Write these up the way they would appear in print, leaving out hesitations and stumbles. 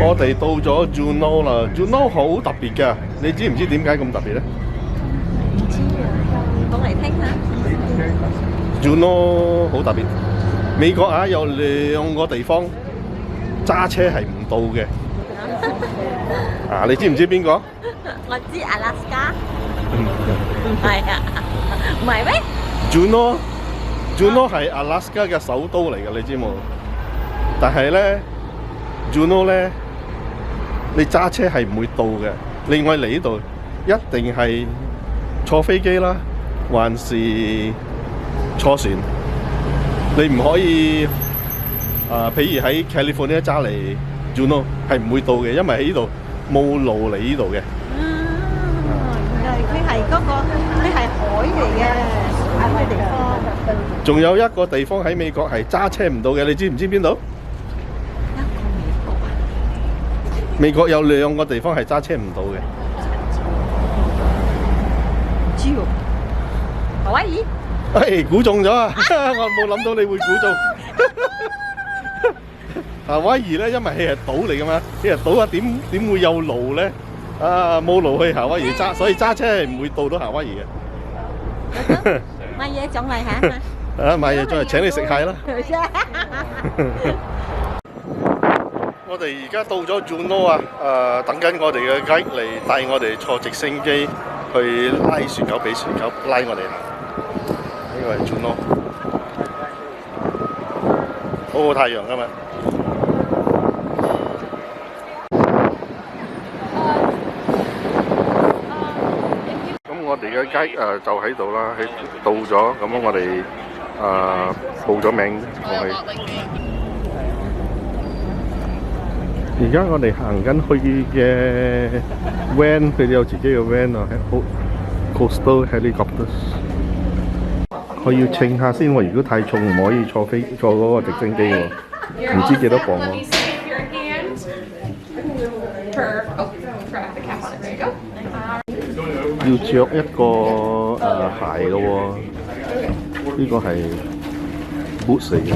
我哋到咗 JUNEAU 啦 ，JUNEAU 好特別㗎，你知唔知點解咁特別咧？唔知啊，講嚟聽下。JUNEAU 好特別，美國啊有2個地方揸車係唔到嘅。啊，你知唔知邊個？我知阿拉斯加。唔係啊，唔係咩 ？JUNEAU 係阿拉斯加嘅首都嚟嘅，你知冇？但係咧 ，JUNEAU 咧，你揸車係唔會到嘅。另外嚟呢度一定係坐飛機啦，還是坐船。你唔可以譬如喺 California 揸嚟 JUNEAU 係唔會到嘅，因為喺呢度冇路嚟呢度嘅。原來佢係嗰個，佢係海嚟嘅，海嘅地方。仲有一個地方喺美國係揸車唔到嘅，你知唔知邊度？美國有2個地方係揸車唔到嘅。知喎，夏威夷。估中咗啊！我冇諗到你會估中。夏威夷咧，因為佢係島嚟噶嘛，佢係島啊，點會有路咧？啊，冇路去夏威夷揸，所以揸車係唔會到夏威夷嘅。買嘢上嚟嚇？啊，買嘢上嚟請你食蟹啦！我哋而家到咗 JUNEAU 啊！等緊我哋嘅 guide 嚟帶我哋坐直升機去拉雪橇，俾雪橇拉我哋行。呢個係 JUNEAU， 好太陽㗎嘛！咁我哋嘅 guide 就喺度啦，到咗，咁我哋報咗名落去。而家我哋行緊去嘅 van， 佢哋有自己嘅 van 啊 ，coastal helicopters。我要稱下先喎，如果太重唔可以坐嗰個直升機喎，唔知幾多磅喎。要着一個鞋嘅喎，呢個係 boots 嚟嘅。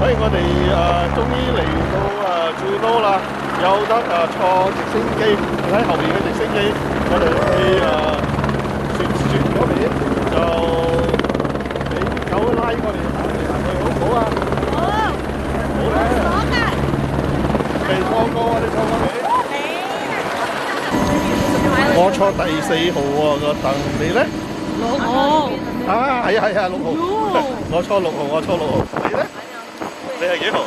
我哋終於嚟到JUNEAU啦，有得坐直升機，睇後面嘅直升機，我哋去船嗰邊就俾狗拉我哋行嚟行去，好唔好啊？好，好咧。未坐過啊？你坐過未？我坐第4號喎個凳，你咧？6號。啊，係啊，6號。我坐6號，你咧？你係幾號？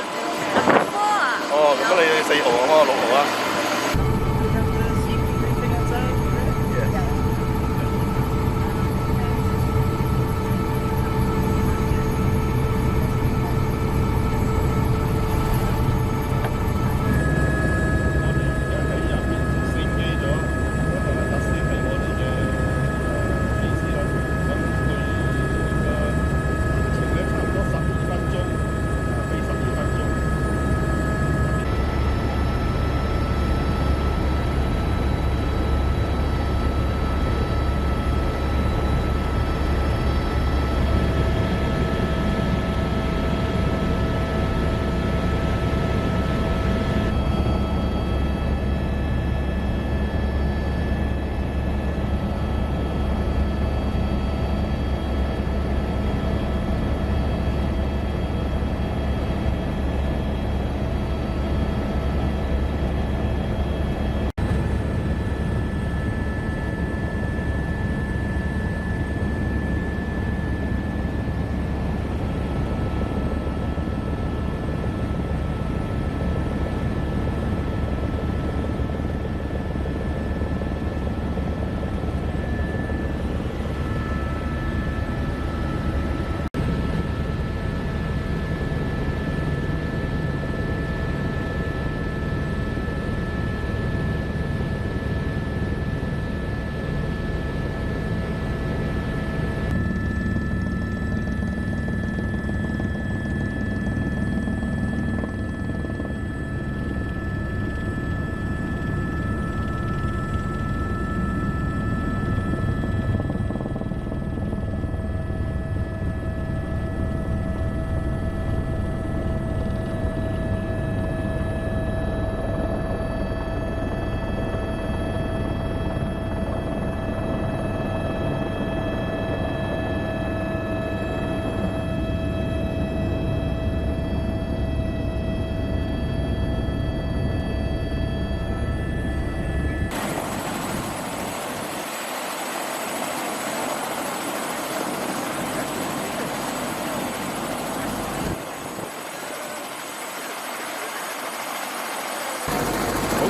哦，咁你4號啊，我6號啊。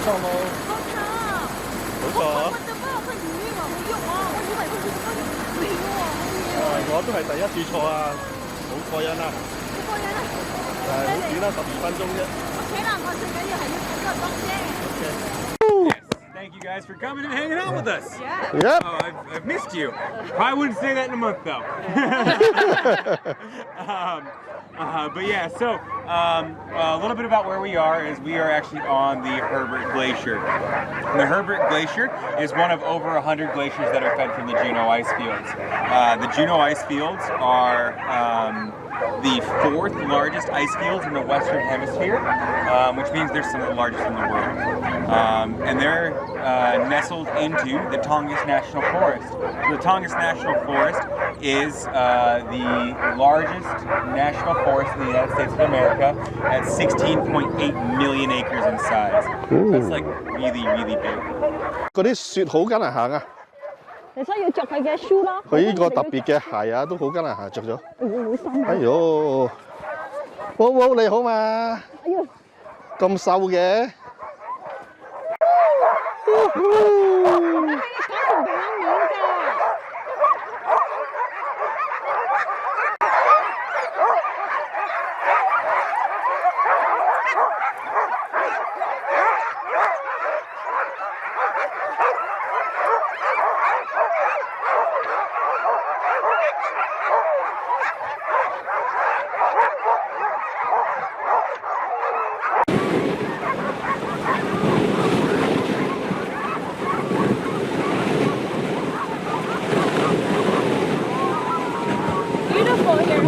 錯冇？好慘啊！冇錯啊！我就幫我佢唔喐啊，好喐啊！我以為佢會喐喎，我都係第一次坐啊，好過癮啊！好過癮啊！但係好短啦，12分鐘啫。企啦，我最緊要係要睇個光啫。Thank you guys for coming and hanging out with us. Yep. Oh, I've missed you. Probably wouldn't say that in a month though. But yeah, so a little bit about where we are is we are actually on the Herbert Glacier. The Herbert Glacier is one of over 100 glaciers that are fed from the Juneau ice fields. The Juneau ice fields are the 4th largest ice fields in the Western Hemisphere, which means they're some of the largest in the world. And they're nestled into the Tongass National Forest. The Tongass National Forest is the largest national forest in the United States of America at 16.8 million acres in size. So it's like really, really big. 嗰啲雪好艱難行啊！你需要着佢嘅 shoe 咯。佢呢個特別嘅鞋啊，都好艱難行，着咗。好深啊！哎呦，wow你好嘛？哎呦，咁瘦嘅。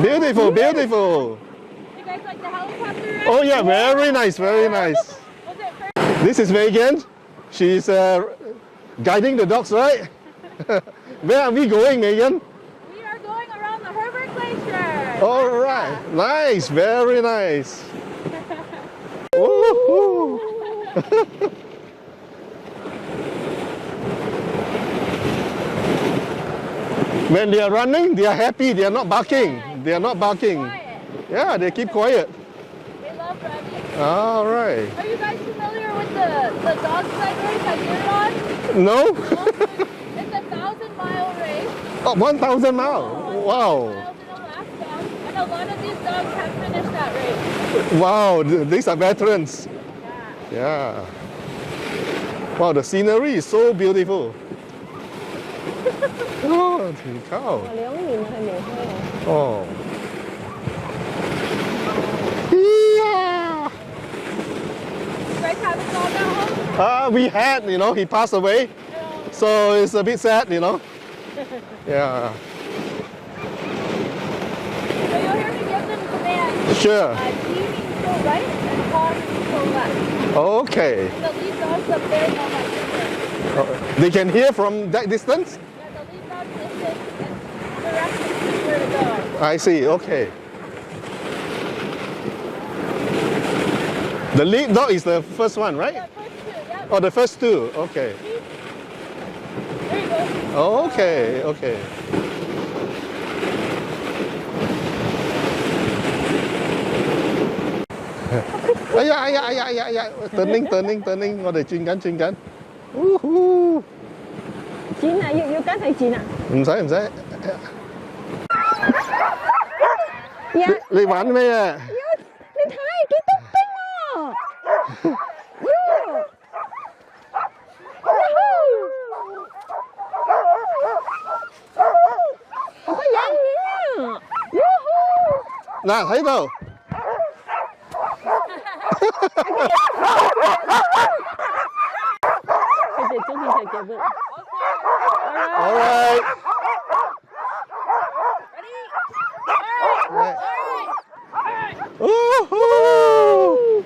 Beautiful, beautiful. You guys like the helicopter ride? Oh yeah, very nice, very nice. Was it first? This is Megan. She's guiding the dogs, right? Where are we going, Megan? We are going around the Herbert Glacier. All right, nice, very nice. Woohoo! When they are running, they are happy. They are not barking. They are not barking. Quiet. Yeah, they keep quiet. They love running. All right. Are you guys familiar with the dog sled race that you're on? No? It's a 1,000-mile race. Oh, 1,000 miles. 1,000 Wow. miles in Alaska. And a lot of these dogs have finished that race. Wow, these are veterans. Yeah. Yeah. Wow, the scenery is so beautiful. Oh, 條溝。2年係未開哦。Yeah. You guys have a dog at home? We had, he passed away. So it's a bit sad, Yeah. So you'll hear me give them commands. Sure. He means go right and Paul means go left. Okay. And the lead dogs up there know my finger. They can hear from that distance? Yeah, the lead dogs listen and directions to where to go. I see, okay. The lead dog is the first one, right? Yeah, first two, yeah. Oh, the first two, okay. There you go. Oh, okay, okay. turning, 我哋轉緊。剪啊，要跟佢剪啊。唔使。你玩咩啊？你睇幾多冰啊！好過癮啊！嗱，喺度。佢哋中意就叫佢。All right. Ready? Woohoo!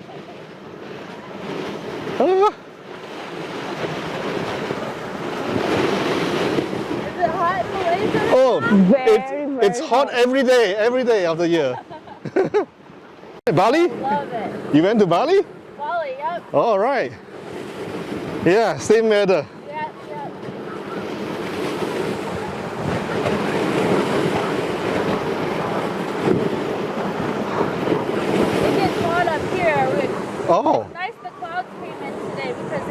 Is it hot in Malaysia? Oh, Very it's hot hot. every day of the year. Bali? Love it. You went to Bali? Bali, yep. All right. Yeah, same weather. Yeah. It gets hot up here. Oh, Nice the clouds came in today because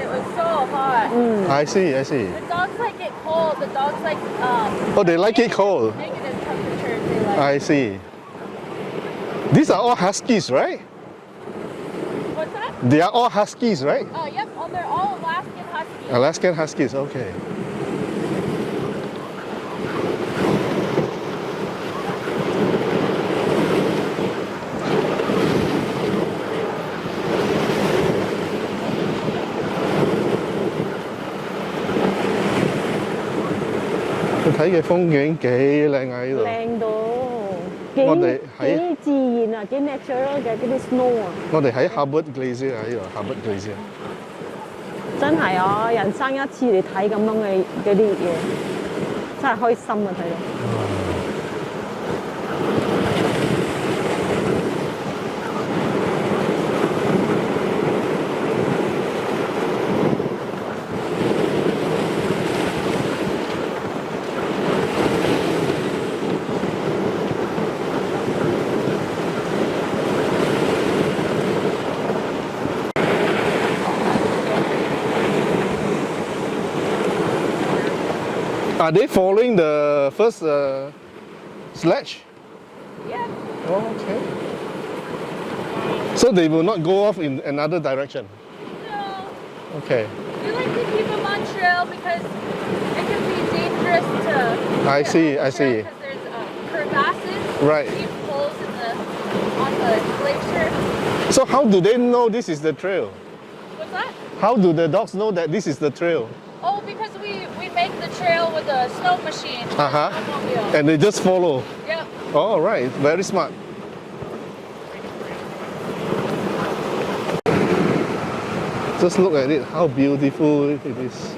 I see, I see. The dogs like it cold. The dogs like Oh, they like it cold. negative temperatures. They like. I see. These are all huskies, right? What's that? They are all huskies, right? Oh, yep. Oh, they're all Alaskan Huskies. Alaskan huskies, okay. Tôi睇嘅風景幾靚啊！呢度。靚到我哋喺幾自然啊，幾 natural 嘅嗰啲 snow 啊，我哋喺 HERBERT GLACIER 啊，呢度 HERBERT GLACIER。真係啊！人生一次嚟睇咁樣嘅嗰啲嘢，真係開心啊！睇到。Are they following the first sledge? Yeah. Oh, okay. So they will not go off in another direction. No. Okay. We like to keep them on trail because it can be dangerous to. I get see, on I the trail see. Because there's crevasses. Right. Deep holes on the glacier. So how do they know this is the trail? What's that? How do the dogs know that this is the trail? Oh, because we make the trail with a snow machine. Uh-huh. Snowmobile. And they just follow. Yep. Oh, right. Very smart. Just look at it, how beautiful it is.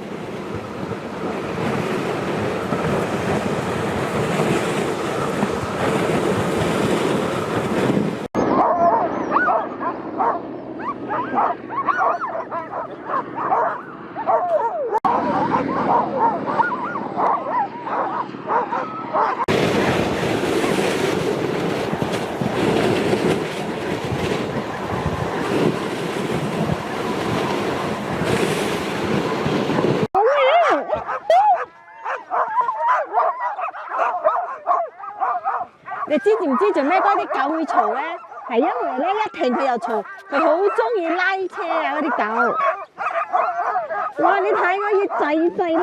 你知唔知做咩嗰啲狗會嘈咧？係因為咧一停佢又嘈，佢好中意拉車啊嗰啲狗。哇！你睇我要滯滯啦，